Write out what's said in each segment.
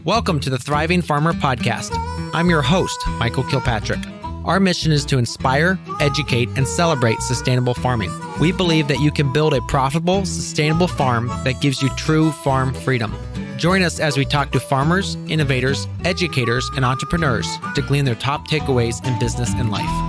Welcome to the Thriving Farmer Podcast. I'm your host, Michael Kilpatrick. Our mission is to inspire, educate, and celebrate sustainable farming. We believe that you can build a profitable, sustainable farm that gives you true farm freedom. Join us as we talk to farmers, innovators, educators, and entrepreneurs to glean their top takeaways in business and life.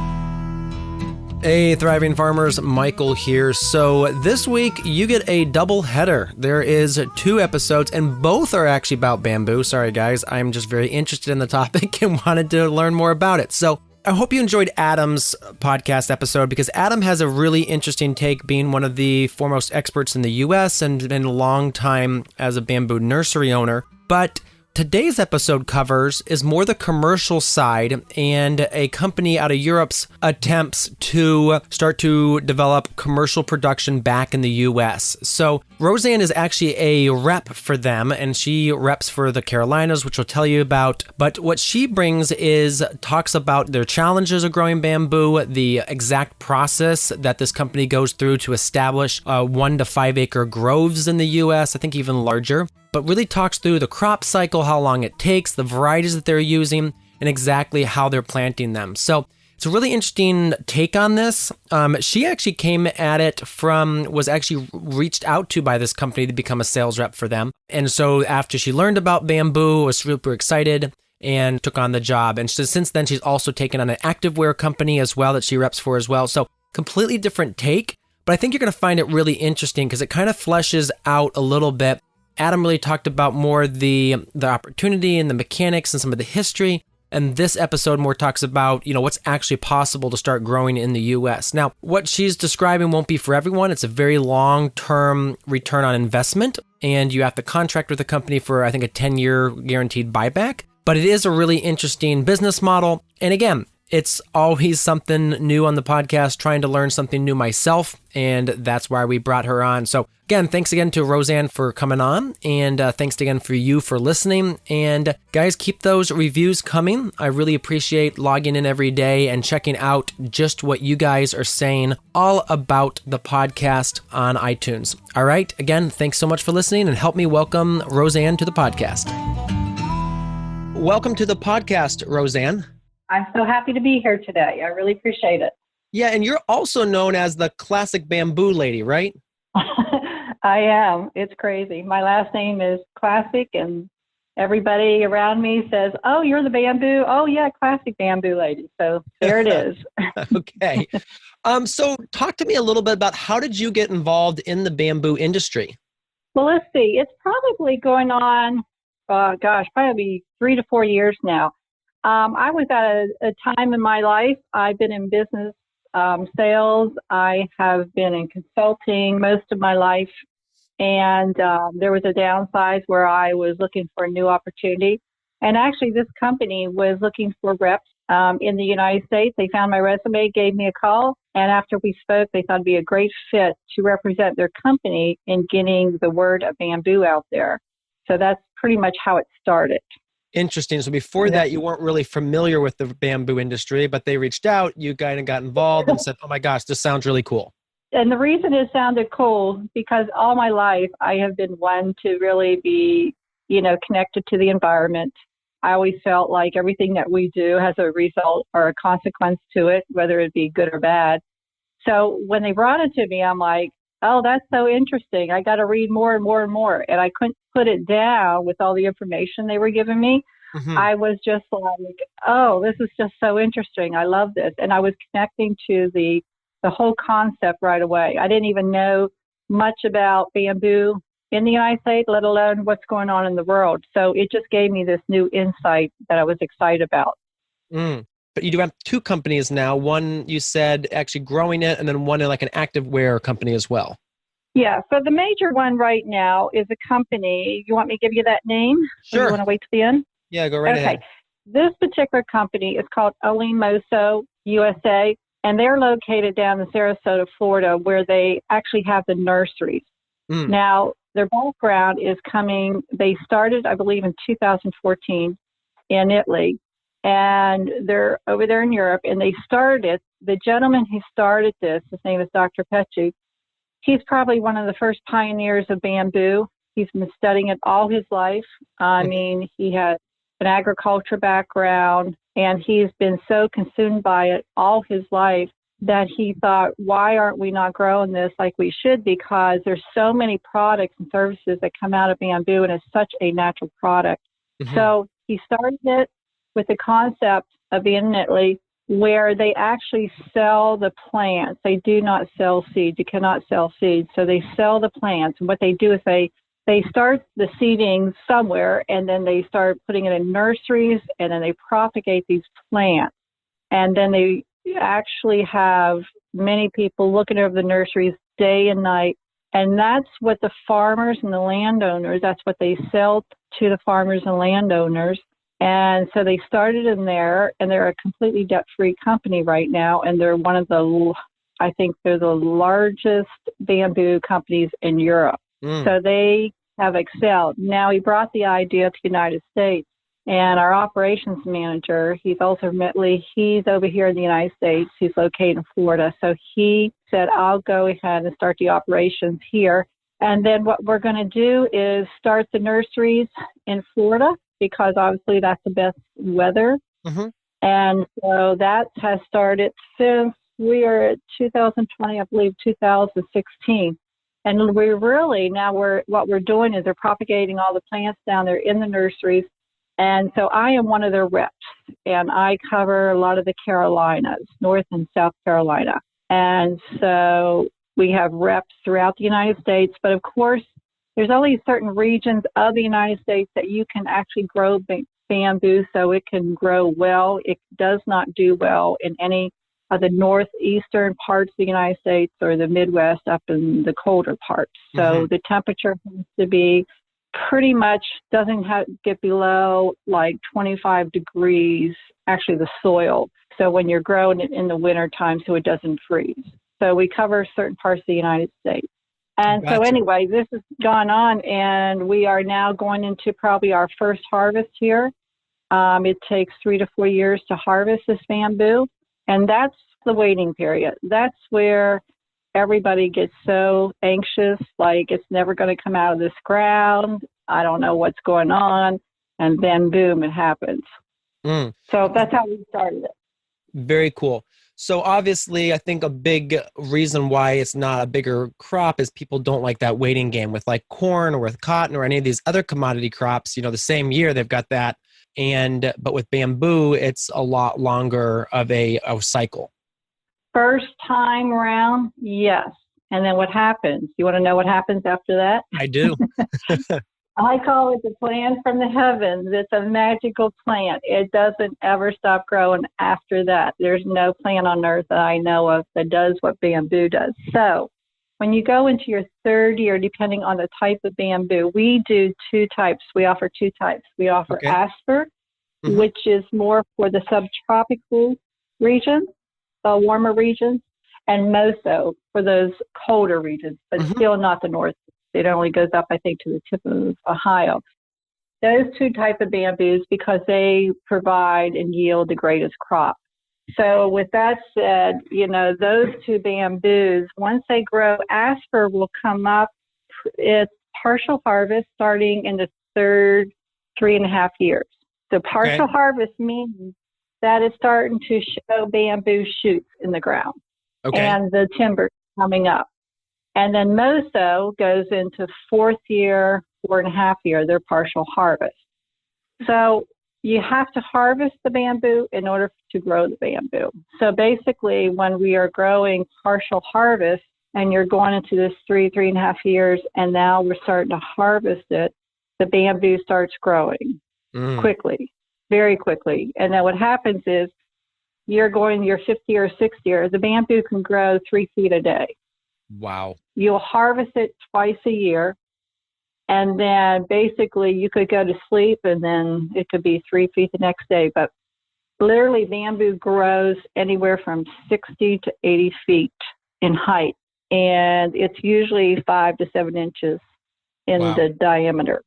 Hey, Thriving Farmers, Michael here. So this week, you get a double header. There is 2 episodes, and both are actually about bamboo. Sorry, guys. I'm just very interested in the topic and wanted to learn more about it. So I hope you enjoyed Adam's podcast episode because Adam has a really interesting take, being one of the foremost experts in the U.S. and been a long time as a bamboo nursery owner. But today's episode covers is more the commercial side and a company out of Europe's attempts to start to develop commercial production back in the U.S. So Roseann is actually a rep for them, and she reps for the Carolinas, which we'll tell you about. But what she brings is talks about their challenges of growing bamboo, the exact process that this company goes through to establish 1 to 5 acre groves in the U.S., I think even larger, but really talks through the crop cycle, how long it takes, the varieties that they're using, and exactly how they're planting them. So it's a really interesting take on this. She actually came at it was actually reached out to by this company to become a sales rep for them. And so after she learned about bamboo, was super excited and took on the job. And so since then, she's also taken on an activewear company as well that she reps for as well. So completely different take, but I think you're going to find it really interesting because it kind of fleshes out a little bit. Adam really talked about more the opportunity and the mechanics and some of the history. And this episode more talks about, what's actually possible to start growing in the U.S. Now, what she's describing won't be for everyone. It's a very long-term return on investment, and you have to contract with the company for, I think, a 10-year guaranteed buyback. But it is a really interesting business model. And again, it's always something new on the podcast, trying to learn something new myself, and that's why we brought her on. So again, thanks again to Roseann for coming on, and thanks again for you for listening. And guys, keep those reviews coming. I really appreciate logging in every day and checking out just what you guys are saying all about the podcast on iTunes. All right, again, thanks so much for listening, and help me welcome Roseann to the podcast. Welcome to the podcast, Roseann. I'm so happy to be here today. I really appreciate it. Yeah, and you're also known as the classic bamboo lady, right? I am. It's crazy. My last name is Classic, and everybody around me says, "Oh, you're the bamboo. Oh, yeah, classic bamboo lady." So there it is. Okay. So talk to me a little bit about how did you get involved in the bamboo industry? Well, let's see. It's probably going on, probably 3 to 4 years now. I was at a time in my life, I've been in business sales. I have been in consulting most of my life. And there was a downsize where I was looking for a new opportunity. And actually, this company was looking for reps in the United States. They found my resume, gave me a call. And after we spoke, they thought it'd be a great fit to represent their company in getting the word of bamboo out there. So that's pretty much how it started. Interesting. So before that, you weren't really familiar with the bamboo industry, but they reached out, you kind of got involved and said, "Oh my gosh, this sounds really cool." And the reason it sounded cool, because all my life I have been one to really be, connected to the environment. I always felt like everything that we do has a result or a consequence to it, whether it be good or bad. So when they brought it to me, I'm like, "Oh, that's so interesting. I got to read more and more and more." And I couldn't put it down with all the information they were giving me. Mm-hmm. I was just like, "Oh, this is just so interesting. I love this." And I was connecting to the whole concept right away. I didn't even know much about bamboo in the United States, let alone what's going on in the world. So it just gave me this new insight that I was excited about. But you do have 2 companies now. One, you said, actually growing it, and then one like an activewear company as well. Yeah. So the major one right now is a company. You want me to give you that name? Sure. Or you want to wait till the end? Yeah, go right ahead. This particular company is called OnlyMosoUSA, and they're located down in Sarasota, Florida, where they actually have the nurseries. Now, their background is they started, I believe, in 2014 in Italy, and they're over there in Europe, and they started, the gentleman who started this, his name is Dr. Pecci. He's probably one of the first pioneers of bamboo He's been studying it all his life. I mean, he has an agriculture background, and he's been so consumed by it all his life that he thought, why aren't we not growing this like we should? Because there's so many products and services that come out of bamboo, and it's such a natural product. So he started it with the concept of being in Italy, where they actually sell the plants. They do not sell seeds. You cannot sell seeds. So they sell the plants. And what they do is they start the seeding somewhere, and then they start putting it in nurseries, and then they propagate these plants. And then they actually have many people looking over the nurseries day and night. And that's what the farmers and the landowners, that's what they sell to the farmers and landowners. And so they started in there, and they're a completely debt-free company right now. And they're one of the, I think they're the largest bamboo companies in Europe. So they have excelled. Now he brought the idea to the United States, and our operations manager, he's ultimately, he's over here in the United States. He's located in Florida. So he said, I'll go ahead and start the operations here. And then what we're going to do is start the nurseries in Florida, because obviously that's the best weather. And so that has started since we are at 2020, I believe 2016. And we really, now what we're doing is they're propagating all the plants down there in the nurseries. And so I am one of their reps, and I cover a lot of the Carolinas, North and South Carolina. And so we have reps throughout the United States, but of course, there's only certain regions of the United States that you can actually grow bamboo so it can grow well. It does not do well in any of the northeastern parts of the United States or the Midwest up in the colder parts. So the temperature has to be pretty much doesn't get below like 25 degrees, actually the soil. So when you're growing it in the winter time, so it doesn't freeze. So we cover certain parts of the United States. And so anyway, this has gone on, and we are now going into probably our first harvest here. It takes 3 to 4 years to harvest this bamboo, and that's the waiting period. That's where everybody gets so anxious, like it's never going to come out of this ground. I don't know what's going on. And then boom, it happens. So that's how we started it. Very cool. So obviously, I think a big reason why it's not a bigger crop is people don't like that waiting game with like corn or with cotton or any of these other commodity crops. You know, the same year they've got that. But with bamboo, it's a lot longer of a cycle. First time around, yes. And then what happens? You want to know what happens after that? I do. I call it the plant from the heavens. It's a magical plant. It doesn't ever stop growing after that. There's no plant on earth that I know of that does what bamboo does. So when you go into your third year, depending on the type of bamboo, we do 2 types. We offer 2 types. We offer Asper, which is more for the subtropical regions, the warmer regions, and Moso for those colder regions, but still not the north. It only goes up, I think, to the tip of Ohio. Those 2 types of bamboos, because they provide and yield the greatest crop. So with that said, you know, those 2 bamboos, once they grow, Asper will come up. It's partial harvest starting in the third 3.5 years. So partial harvest means that it's starting to show bamboo shoots in the ground and the timber coming up. And then Moso goes into 4th year, 4.5 year, their partial harvest. So you have to harvest the bamboo in order to grow the bamboo. So basically, when we are growing partial harvest and you're going into this 3.5 years, and now we're starting to harvest it, the bamboo starts growing quickly, very quickly. And then what happens is you're going your 5th year or 6th year, the bamboo can grow 3 feet a day. Wow. You'll harvest it twice a year. And then basically you could go to sleep and then it could be 3 feet the next day. But literally bamboo grows anywhere from 60 to 80 feet in height. And it's usually 5 to 7 inches in the diameter.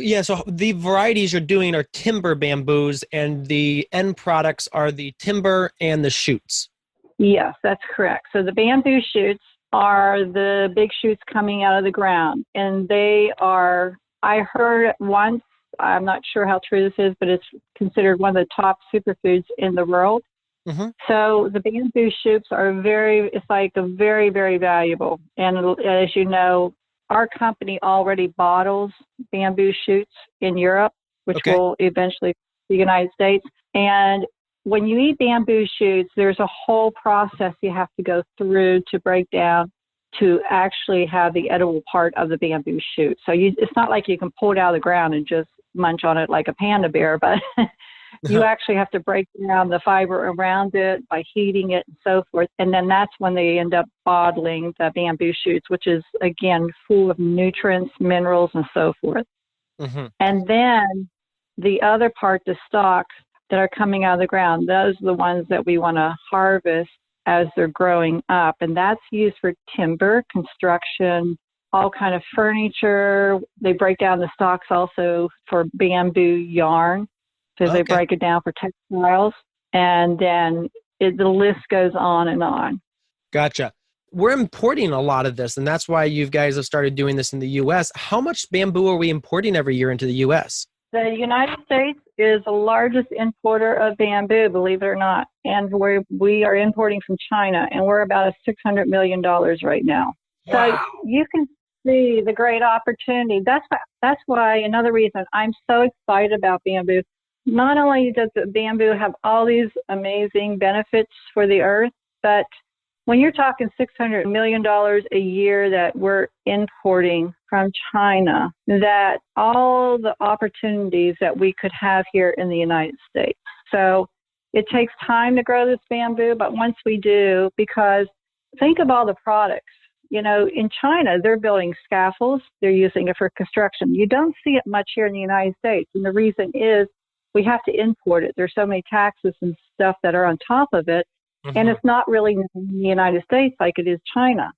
Yeah, so the varieties you're doing are timber bamboos, and the end products are the timber and the shoots. Yes, that's correct. So the bamboo shoots, are the big shoots coming out of the ground. And they are, I heard once, I'm not sure how true this is, but it's considered one of the top superfoods in the world. Mm-hmm. So the bamboo shoots are it's like a very, very valuable. And as you know, our company already bottles bamboo shoots in Europe, which Okay. will eventually the United States. And when you eat bamboo shoots, there's a whole process you have to go through to break down to actually have the edible part of the bamboo shoot. So it's not like you can pull it out of the ground and just munch on it like a panda bear, but you actually have to break down the fiber around it by heating it and so forth. And then that's when they end up bottling the bamboo shoots, which is, again, full of nutrients, minerals, and so forth. Mm-hmm. And then the other part, the stalks that are coming out of the ground, those are the ones that we want to harvest as they're growing up. And that's used for timber, construction, all kind of furniture. They break down the stalks also for bamboo yarn. So they break it down for textiles. And then the list goes on and on. Gotcha. We're importing a lot of this, and that's why you guys have started doing this in the U.S. How much bamboo are we importing every year into the U.S.? The United States is the largest importer of bamboo, believe it or not. And we are importing from China, and we're about $600 million right now. Wow. So you can see the great opportunity. That's why another reason I'm so excited about bamboo. Not only does the bamboo have all these amazing benefits for the earth, but when you're talking $600 million a year that we're importing from China, that all the opportunities that we could have here in the United States. So it takes time to grow this bamboo, but once we do, because think of all the products. You know, in China, they're building scaffolds. They're using it for construction. You don't see it much here in the United States. And the reason is we have to import it. There's so many taxes and stuff that are on top of it. Mm-hmm. And it's not really in the United States like it is China.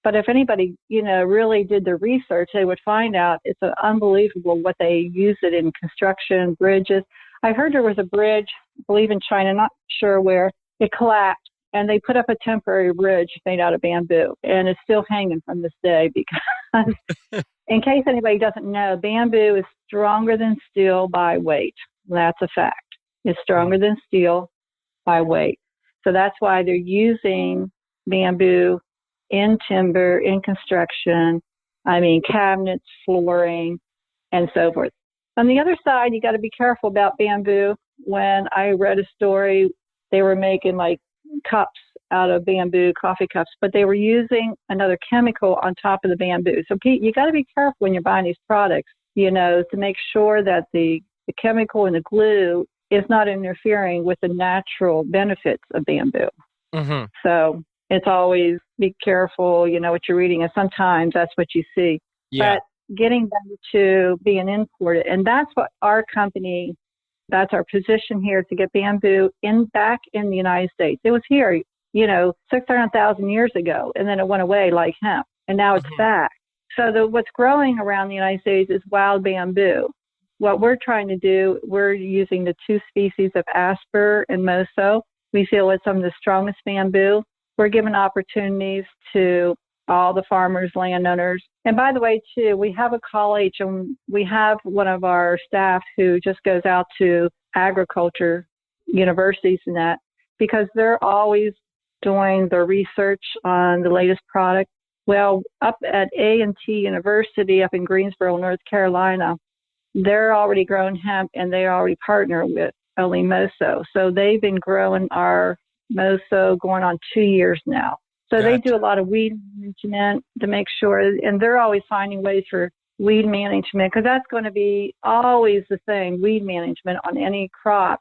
But if anybody, really did the research, they would find out it's unbelievable what they use it in construction, bridges. I heard there was a bridge, I believe in China, not sure where, it collapsed. And they put up a temporary bridge made out of bamboo. And it's still hanging from this day because, in case anybody doesn't know, bamboo is stronger than steel by weight. That's a fact. It's stronger than steel by weight. So that's why they're using bamboo in timber, in construction, cabinets, flooring, and so forth. On the other side, you got to be careful about bamboo. When I read a story, they were making like cups out of bamboo, coffee cups, but they were using another chemical on top of the bamboo. So Pete, you got to be careful when you're buying these products, to make sure that the chemical and the glue is not interfering with the natural benefits of bamboo. Mm-hmm. So it's always be careful, what you're reading, and sometimes that's what you see. Yeah. But getting them to being imported, and that's what our company, that's our position here, to get bamboo back in the United States. It was here, 600,000 years ago, and then it went away like hemp, and now it's back. So what's growing around the United States is wild bamboo. What we're trying to do, we're using the two species of Asper and Moso. We feel it's some of the strongest bamboo. We're giving opportunities to all the farmers, landowners. And by the way, too, we have a college, and we have one of our staff who just goes out to agriculture universities and that, because they're always doing the research on the latest product. Well, up at A&T University up in Greensboro, North Carolina, they're already growing hemp, and they already partner with OnlyMoso. So they've been growing our Moso going on 2 years now. So Gotcha. They do a lot of weed management to make sure, and they're always finding ways for weed management, because that's going to be always the thing, weed management on any crop,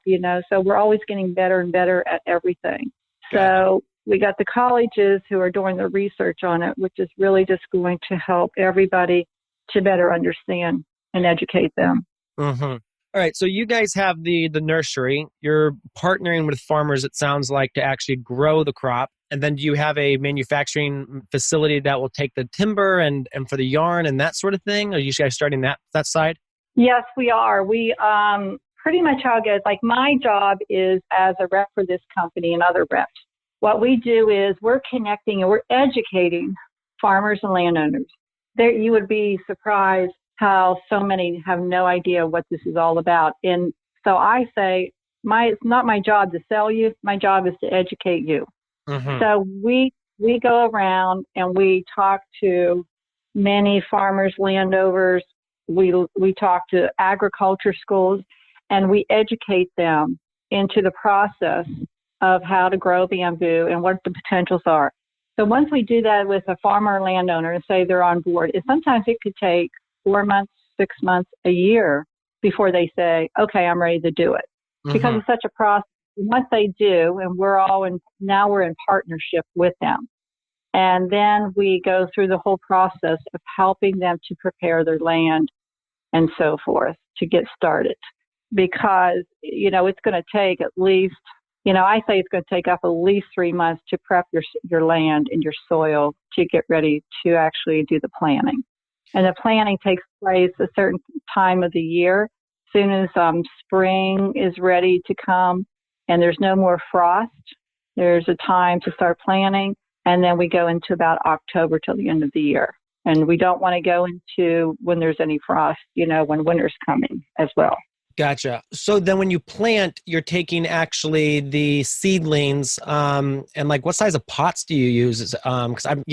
So we're always getting better and better at everything. Gotcha. So we got the colleges who are doing the research on it, which is really just going to help everybody to better understand and educate them. Mm-hmm. All right. So you guys have the nursery. You're partnering with farmers, it sounds like, to actually grow the crop. And then do you have a manufacturing facility that will take the timber and for the yarn and that sort of thing? Are you guys starting that side? Yes, we are. We pretty much how it goes. Like, my job is as a rep for this company and other reps. what we do is we're connecting and we're educating farmers and landowners. There, you would be surprised how so many have no idea what this is all about. And so I say, it's not my job to sell you. My job is to educate you. Mm-hmm. So we go around and we talk to many farmers, landowners. We talk to agriculture schools, and we educate them into the process of how to grow bamboo and what the potentials are. So once we do that with a farmer or landowner and say they're on board, sometimes it could take 4 months, 6 months, a year before they say, okay, I'm ready to do it. Because it's such a process. Once they do, and now we're in partnership with them. And then we go through the whole process of helping them to prepare their land and so forth to get started. Because, it's going to take at least, I say it's going to take up at least 3 months to prep your land and your soil to get ready to actually do the planting. And the planting takes place a certain time of the year. As soon as spring is ready to come and there's no more frost, there's a time to start planting. And then we go into about October till the end of the year. And we don't want to go into when there's any frost, when winter's coming as well. Gotcha. So then when you plant, you're taking actually the seedlings, and like what size of pots do you use? Because I've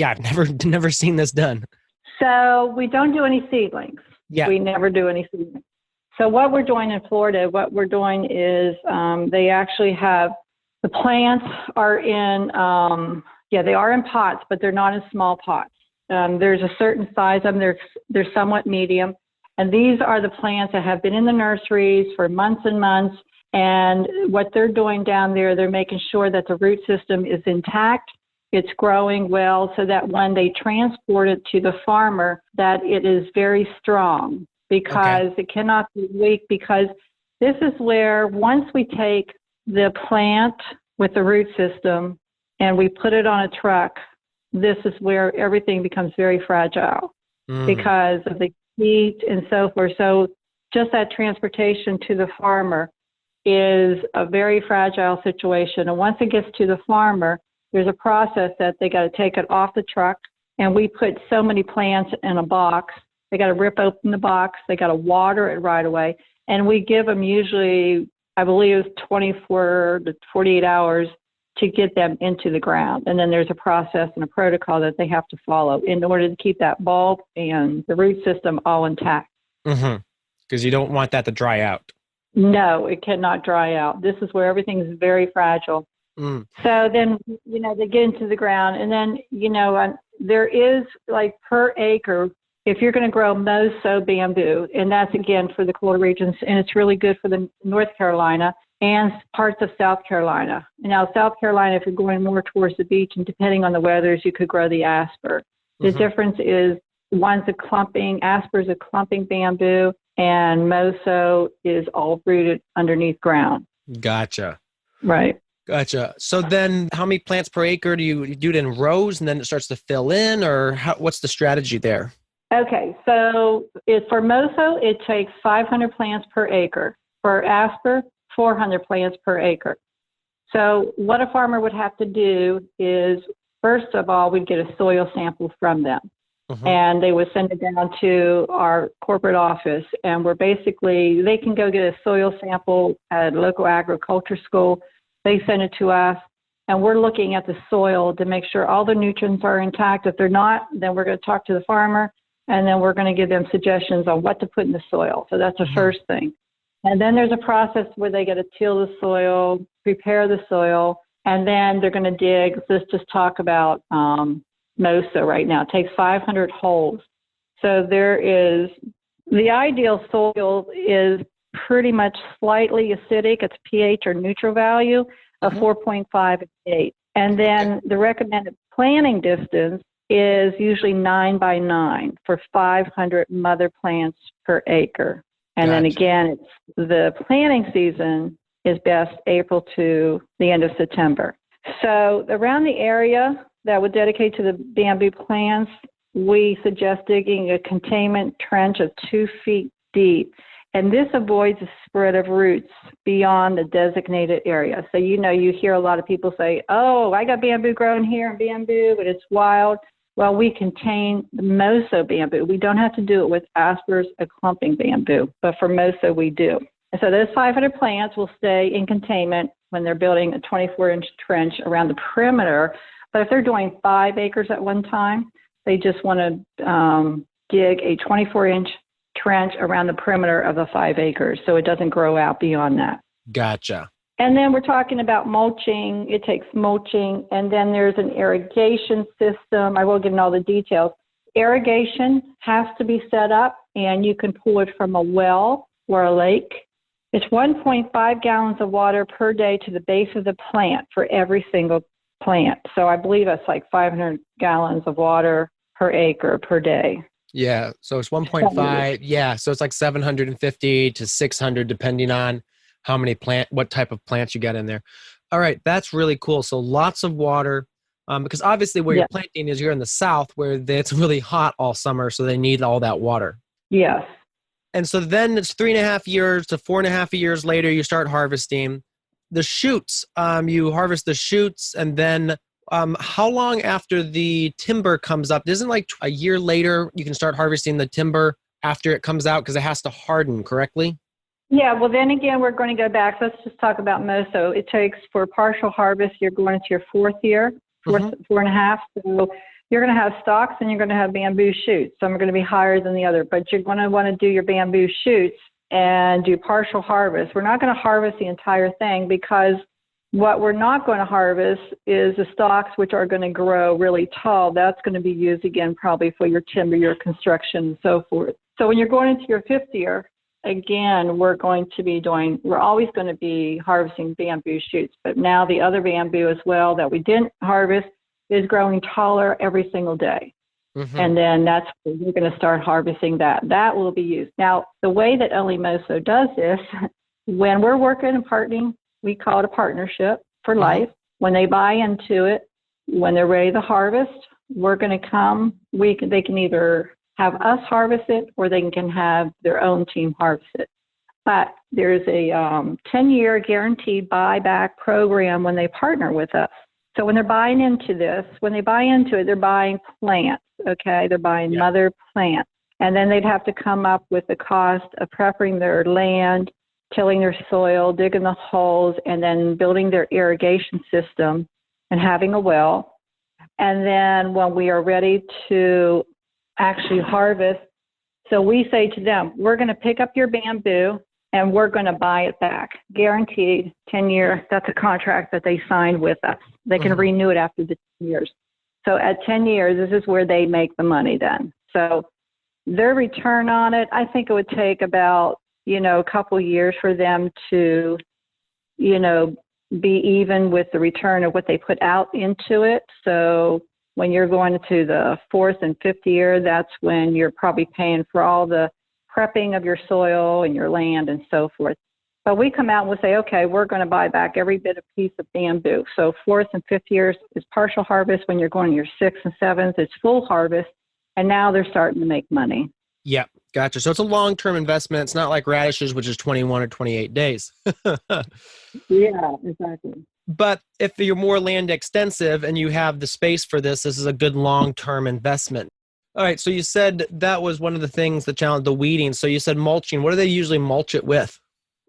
never seen this done. So we don't do any seedlings. Yeah. We never do any seedlings. So what we're doing in Florida, is they actually have, the plants are in, they are in pots, but they're not in small pots. There's a certain size of them. They're somewhat medium. And these are the plants that have been in the nurseries for months and months. And what they're doing down there, they're making sure that the root system is intact. It's growing well so that when they transport it to the farmer, that it is very strong, because it cannot be weak, because this is where once we take the plant with the root system and we put it on a truck, this is where everything becomes very fragile because of the heat and so forth. So just that transportation to the farmer is a very fragile situation. And once it gets to the farmer, there's a process that they got to take it off the truck, and we put so many plants in a box. They got to rip open the box. They got to water it right away. And we give them usually, I believe, 24 to 48 hours to get them into the ground. And then there's a process and a protocol that they have to follow in order to keep that bulb and the root system all intact. Mm-hmm. Because you don't want that to dry out. No, it cannot dry out. This is where everything is very fragile. So then, they get into the ground, and then, there is like per acre, if you're going to grow Moso bamboo, and that's again for the colder regions, and it's really good for the North Carolina and parts of South Carolina. Now, South Carolina, if you're going more towards the beach, and depending on the weathers, you could grow the Asper. The difference is one's a clumping, Asper is a clumping bamboo, and Moso is all rooted underneath ground. Gotcha. Right. Gotcha. So then how many plants per acre do you do it in rows and then it starts to fill in, or what's the strategy there? Okay. So for Moso, it takes 500 plants per acre. For Asper, 400 plants per acre. So what a farmer would have to do is, first of all, we'd get a soil sample from them. And they would send it down to our corporate office. And they can go get a soil sample at a local agriculture school. They send it to us, and we're looking at the soil to make sure all the nutrients are intact. If they're not, then we're going to talk to the farmer, and then we're going to give them suggestions on what to put in the soil. So that's the first thing. And then there's a process where they got to till the soil, prepare the soil, and then they're going to dig. Let's just talk about Moso right now. It takes 500 holes. So the ideal soil is pretty much slightly acidic. It's pH or neutral value of 4.5 and 8. And then the recommended planting distance is usually 9 by 9 for 500 mother plants per acre. And then again, the planting season is best April to the end of September. So around the area that would dedicate to the bamboo plants, we suggest digging a containment trench of 2 feet deep. And this avoids the spread of roots beyond the designated area. So, you hear a lot of people say, oh, I got bamboo growing here and bamboo, but it's wild. Well, we contain the Moso bamboo. We don't have to do it with Asper's, a clumping bamboo, but for Moso we do. And so those 500 plants will stay in containment when they're building a 24-inch trench around the perimeter. But if they're doing 5 acres at one time, they just want to dig a 24-inch trench around the perimeter of the 5 acres so it doesn't grow out beyond that. Gotcha. And then we're talking about mulching. It takes mulching, and then there's an irrigation system. I won't get into all the details. Irrigation has to be set up, and you can pull it from a well or a lake. It's 1.5 gallons of water per day to the base of the plant for every single plant. So I believe that's like 500 gallons of water per acre per day. Yeah. So it's 1.5. Yeah. So it's like 750 to 600, depending on what type of plants you got in there. All right. That's really cool. So lots of water, because obviously where you're planting is you're in the South where it's really hot all summer. So they need all that water. Yes. And so then it's 3.5 years to 4.5 years later, you start harvesting the shoots. You harvest the shoots, and then how long after the timber comes up? Isn't like a year later you can start harvesting the timber after it comes out because it has to harden, correctly? Yeah, well, then again, we're going to go back. Let's just talk about Moso. It takes, for partial harvest, you're going into your 4th year, 4.5. So you're going to have stalks and you're going to have bamboo shoots. Some are going to be higher than the other, but you're going to want to do your bamboo shoots and do partial harvest. We're not going to harvest the entire thing because what we're not going to harvest is the stalks, which are going to grow really tall. That's going to be used again probably for your timber, your construction, and so forth. So when you're going into your 5th year, again, we're always going to be harvesting bamboo shoots. But now the other bamboo as well that we didn't harvest is growing taller every single day. Mm-hmm. And then that's when we're going to start harvesting that. That will be used. Now, the way that OnlyMoso does this, when we're working and partnering, we call it a partnership for life. When they buy into it, when they're ready to harvest, we're going to come. They can either have us harvest it or they can have their own team harvest it. But there's a 10-year guaranteed buyback program when they partner with us. So when they're buying into this, they're buying plants, okay? They're buying mother plants. And then they'd have to come up with the cost of prepping their land, tilling their soil, digging the holes, and then building their irrigation system and having a well. And then when we are ready to actually harvest, so we say to them, we're going to pick up your bamboo and we're going to buy it back. Guaranteed 10-year, that's a contract that they signed with us. They can renew it after the 10 years. So at 10 years, this is where they make the money then. So their return on it, I think it would take about, a couple years for them to, be even with the return of what they put out into it. So when you're going to the 4th and 5th year, that's when you're probably paying for all the prepping of your soil and your land and so forth. But we come out and we'll say, okay, we're going to buy back every bit of piece of bamboo. So 4th and 5th years is partial harvest. When you're going to your 6th and 7th, it's full harvest. And now they're starting to make money. Yeah, gotcha. So it's a long-term investment. It's not like radishes, which is 21 or 28 days. Yeah, exactly. But if you're more land extensive and you have the space for this is a good long-term investment. All right. So you said that was one of the things that challenged the weeding. So you said mulching. What do they usually mulch it with?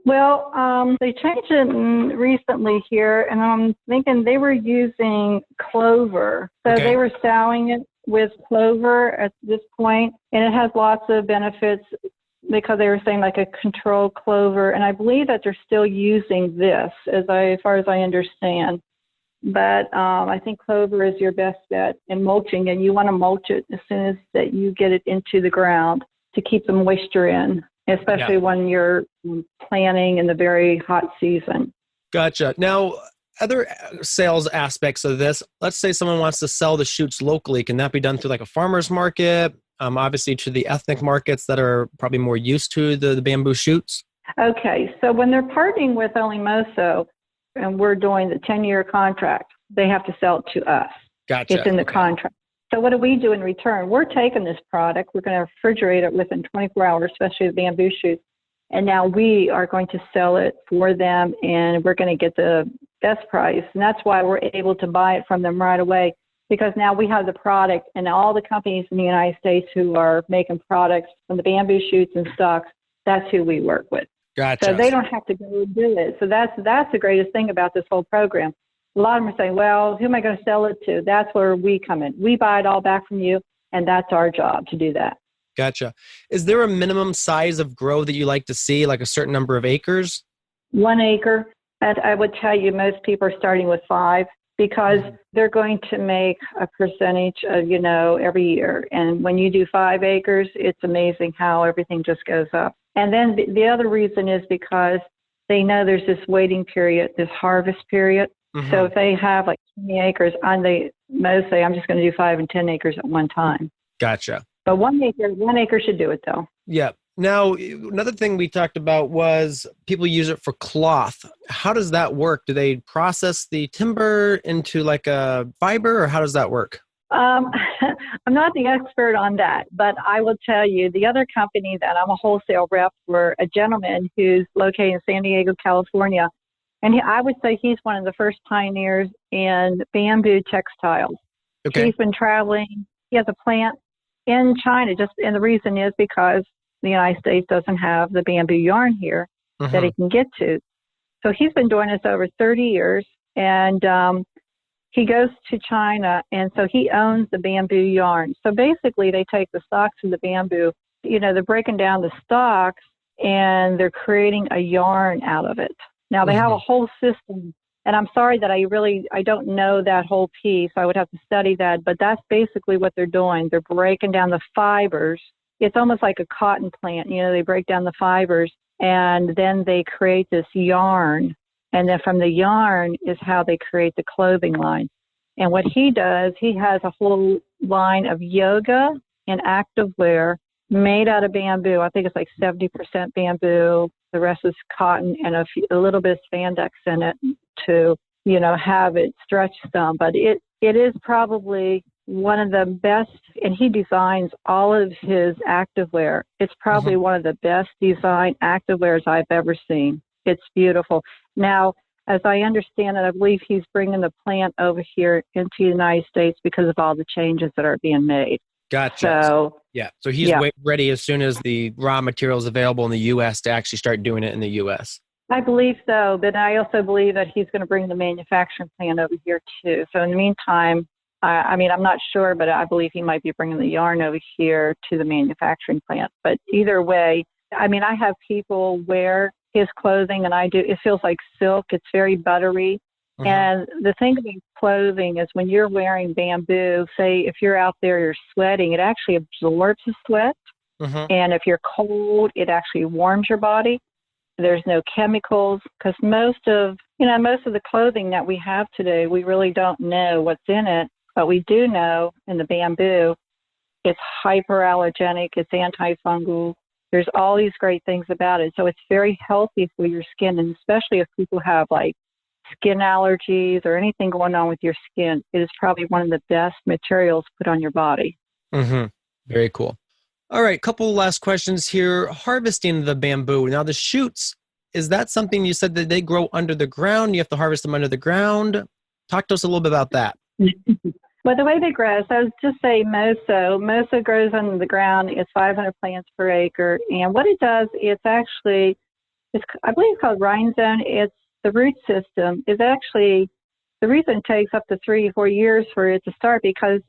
Well, they changed it recently here, and I'm thinking they were using clover. So they were sowing it with clover at this point, and it has lots of benefits because they were saying like a controlled clover, and I believe that they're still using this as far as I understand. But I think clover is your best bet in mulching, and you want to mulch it as soon as that you get it into the ground to keep the moisture in, especially when you're planting in the very hot season. Gotcha. Now, other sales aspects of this, let's say someone wants to sell the shoots locally. Can that be done through like a farmer's market? Obviously to the ethnic markets that are probably more used to the bamboo shoots? Okay, so when they're partnering with OnlyMoso and we're doing the 10-year contract, they have to sell it to us. Gotcha. It's in the contract. So what do we do in return? We're taking this product. We're going to refrigerate it within 24 hours, especially the bamboo shoots. And now we are going to sell it for them, and we're going to get the best price. And that's why we're able to buy it from them right away, because now we have the product, and all the companies in the United States who are making products from the bamboo shoots and stalks, that's who we work with. Gotcha. So they don't have to go do it. So that's the greatest thing about this whole program. A lot of them are saying, well, who am I going to sell it to? That's where we come in. We buy it all back from you, and that's our job to do that. Gotcha. Is there a minimum size of grow that you like to see, like a certain number of acres? 1 acre. And I would tell you most people are starting with 5, because they're going to make a percentage of, every year. And when you do 5 acres, it's amazing how everything just goes up. And then the other reason is because they know there's this waiting period, this harvest period. Mm-hmm. So if they have like 20 acres, most say I'm just going to do 5 and 10 acres at one time. Gotcha. But 1 acre should do it though. Yeah. Now, another thing we talked about was people use it for cloth. How does that work? Do they process the timber into like a fiber, or how does that work? I'm not the expert on that, but I will tell you the other company that I'm a wholesale rep for, a gentleman who's located in San Diego, California. And I would say he's one of the first pioneers in bamboo textiles. Okay. He's been traveling. He has a plant in China, and the reason is because the United States doesn't have the bamboo yarn here that he can get to. So he's been doing this over 30 years, and he goes to China, and so he owns the bamboo yarn. So basically they take the stalks of the bamboo, they're breaking down the stalks, and they're creating a yarn out of it. Now they have a whole system, and I'm sorry that I don't know that whole piece. I would have to study that, but that's basically what they're doing. They're breaking down the fibers. It's almost like a cotton plant. They break down the fibers, and then they create this yarn. And then from the yarn is how they create the clothing line. And what he does, he has a whole line of yoga and activewear made out of bamboo. I think it's like 70% bamboo. The rest is cotton and a little bit of spandex in it to, have it stretch some. But it is probably one of the best, and he designs all of his activewear. It's probably one of the best designed activewears I've ever seen. It's beautiful. Now, as I understand it, I believe he's bringing the plant over here into the United States because of all the changes that are being made. Gotcha. So he's ready as soon as the raw material is available in the U.S. to actually start doing it in the U.S. I believe so, but I also believe that he's going to bring the manufacturing plant over here too. So in the meantime, I'm not sure, but I believe he might be bringing the yarn over here to the manufacturing plant. But either way, I have people wear his clothing, and it feels like silk. It's very buttery. And the thing about clothing is when you're wearing bamboo, say if you're out there, you're sweating, it actually absorbs the sweat. And if you're cold, it actually warms your body. There's no chemicals, because most of the clothing that we have today, we really don't know what's in it. But we do know in the bamboo, it's hyperallergenic, it's antifungal. There's all these great things about it. So it's very healthy for your skin, and especially if people have like skin allergies or anything going on with your skin, it is probably one of the best materials put on your body. Very cool. All right, couple last questions here. Harvesting the bamboo. Now the shoots, is that something you said that they grow under the ground? You have to harvest them under the ground? Talk to us a little bit about that. Well, the way they grow, so I was just say Moso. Moso grows under the ground. It's 500 plants per acre. And what it does, I believe it's called rhinestone. It's the root system is actually, the reason it takes up to 3 or 4 years for it to start, because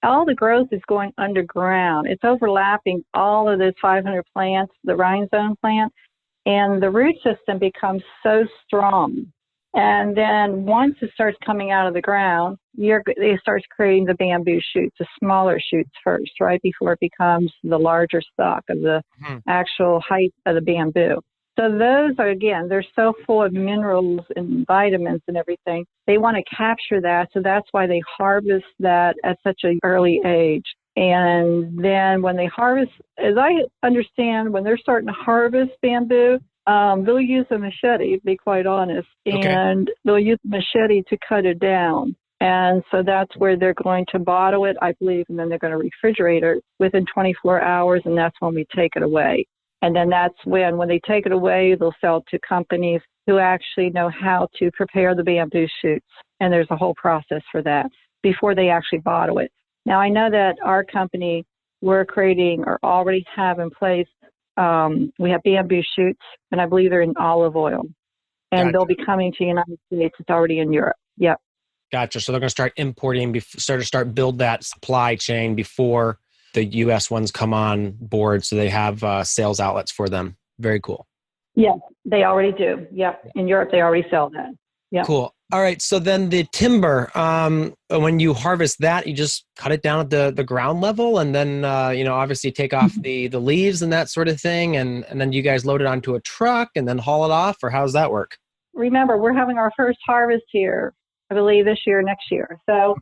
all the growth is going underground. It's overlapping all of those 500 plants, the rhinestone plant, and the root system becomes so strong. And then once it starts coming out of the ground, it starts creating the bamboo shoots, the smaller shoots first, right, before it becomes the larger stalk of the actual height of the bamboo. So those are, again, they're so full of minerals and vitamins and everything. They want to capture that, so that's why they harvest that at such an early age. And then when they harvest, as I understand, when they're starting to harvest bamboo, they'll use a machete, to be quite honest, and they'll use a machete to cut it down. And so that's where they're going to bottle it, I believe, and then they're going to refrigerate it within 24 hours, and that's when we take it away. And then that's when they take it away, they'll sell to companies who actually know how to prepare the bamboo shoots. And there's a whole process for that before they actually bottle it. Now, I know that our company, we're creating or already have in place, we have bamboo shoots, and I believe they're in olive oil. And they'll be coming to the United States. It's already in Europe. Yep. Gotcha. So they're going to start importing, start build that supply chain before the U.S. ones come on board. So they have sales outlets for them. Very cool. Yes, they already do. Yep. In Europe, they already sell that. Yep. Cool. All right. So then the timber, when you harvest that, you just cut it down at the ground level, and then obviously take off the leaves and that sort of thing, and then you guys load it onto a truck and then haul it off, or how does that work? Remember, we're having our first harvest here, I believe this year, next year. So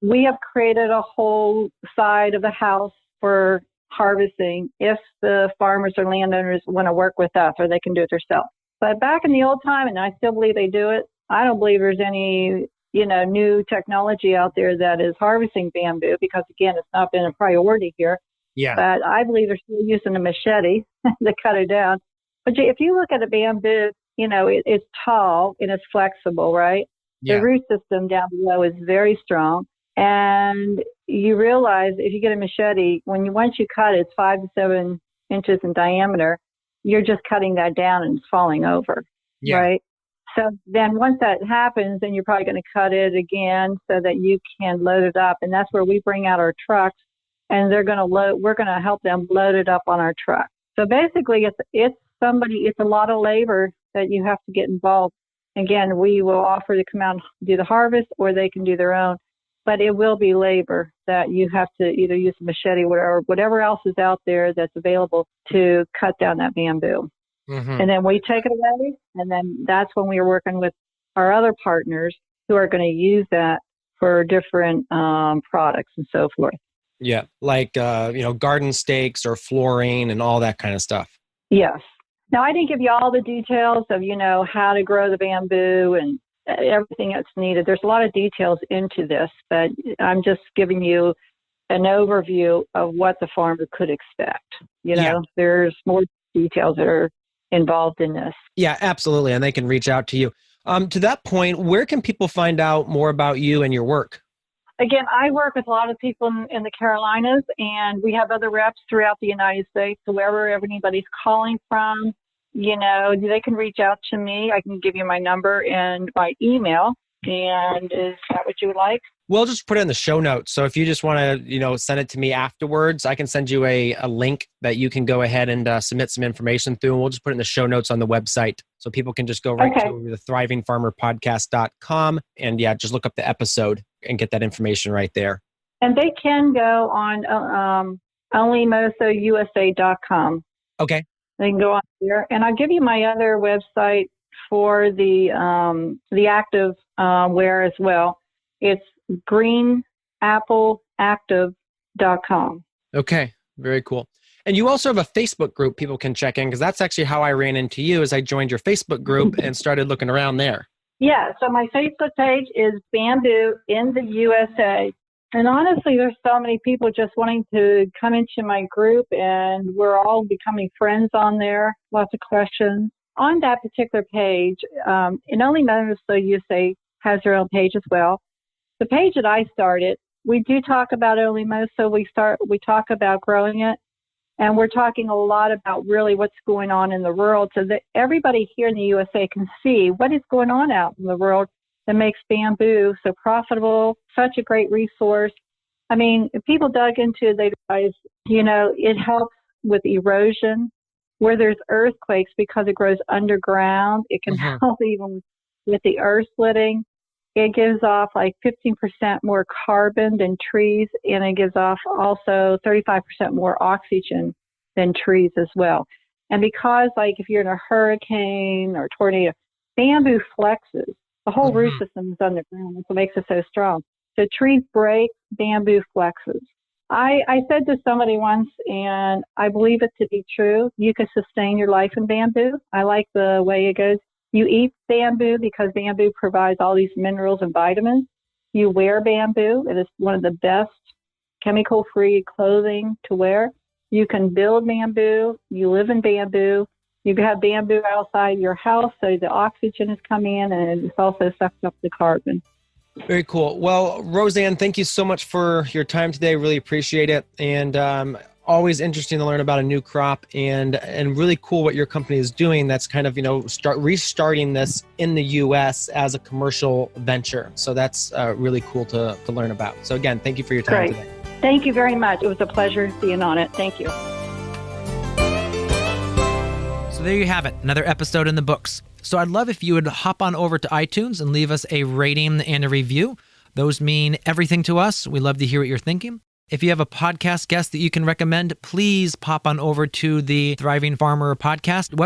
we have created a whole side of the house for harvesting if the farmers or landowners want to work with us, or they can do it themselves. But back in the old time, and I still believe they do it, I don't believe there's any, new technology out there that is harvesting bamboo, because again, it's not been a priority here. Yeah. But I believe they're still using a machete to cut it down. But if you look at a bamboo, it's tall and it's flexible, right? Yeah. The root system down below is very strong. And you realize if you get a machete, once you cut it, it's 5 to 7 inches in diameter, you're just cutting that down and it's falling over, right? So then once that happens, then you're probably going to cut it again so that you can load it up. And that's where we bring out our trucks, and we're going to help them load it up on our truck. So basically it's a lot of labor that you have to get involved. Again, we will offer to come out and do the harvest, or they can do their own, but it will be labor that you have to either use a machete or whatever else is out there that's available to cut down that bamboo. Mm-hmm. And then we take it away, and then that's when we are working with our other partners who are going to use that for different products and so forth. Yeah, like garden stakes or flooring and all that kind of stuff. Yes. Now, I didn't give you all the details of, how to grow the bamboo and everything that's needed. There's a lot of details into this, but I'm just giving you an overview of what the farmer could expect. There's more details that are involved in this. Yeah, absolutely. And they can reach out to you. To that point, where can people find out more about you and your work? Again, I work with a lot of people in the Carolinas, and we have other reps throughout the United States. So wherever anybody's calling from, they can reach out to me. I can give you my number and my email. And is that what you would like? We'll just put it in the show notes. So if you just want to, send it to me afterwards, I can send you a link that you can go ahead and submit some information through. And we'll just put it in the show notes on the website. So people can just go right to the thrivingfarmerpodcast.com and just look up the episode and get that information right there. And they can go on OnlyMosoUSA.com. Okay. They can go on there. And I'll give you my other website for the active wear as well. It's GreenAppleActive.com. Okay, very cool. And you also have a Facebook group people can check in, because that's actually how I ran into you, as I joined your Facebook group and started looking around there. Yeah, so my Facebook page is Bamboo in the USA. And honestly, there's so many people just wanting to come into my group, and we're all becoming friends on there. Lots of questions. On that particular page, and OnlyMosoUSA has their own page as well. The page that I started, we do talk about OnlyMoso. We talk about growing it, and we're talking a lot about really what's going on in the world, so that everybody here in the USA can see what is going on out in the world that makes bamboo so profitable, such a great resource. I mean, if people dug into it, they realize, it helps with erosion. Where there's earthquakes, because it grows underground, it can help even with the earth splitting. It gives off like 15% more carbon than trees, and it gives off also 35% more oxygen than trees as well. And because, like, if you're in a hurricane or tornado, bamboo flexes. The whole root system is underground. That's what makes it so strong. So trees break, bamboo flexes. I said to somebody once, and I believe it to be true, you can sustain your life in bamboo. I like the way it goes. You eat bamboo because bamboo provides all these minerals and vitamins. You wear bamboo. It is one of the best chemical-free clothing to wear. You can build bamboo. You live in bamboo. You can have bamboo outside your house, so the oxygen is coming in, and it also sucks up the carbon. Very cool. Well, Roseann, thank you so much for your time today. Really appreciate it. And always interesting to learn about a new crop, and really cool what your company is doing. That's kind of, restarting this in the U.S. as a commercial venture. So that's really cool to learn about. So again, thank you for your time today. Thank you very much. It was a pleasure being on it. Thank you. So there you have it, another episode in the books. So I'd love if you would hop on over to iTunes and leave us a rating and a review. Those mean everything to us. We love to hear what you're thinking. If you have a podcast guest that you can recommend, please pop on over to the Thriving Farmer podcast website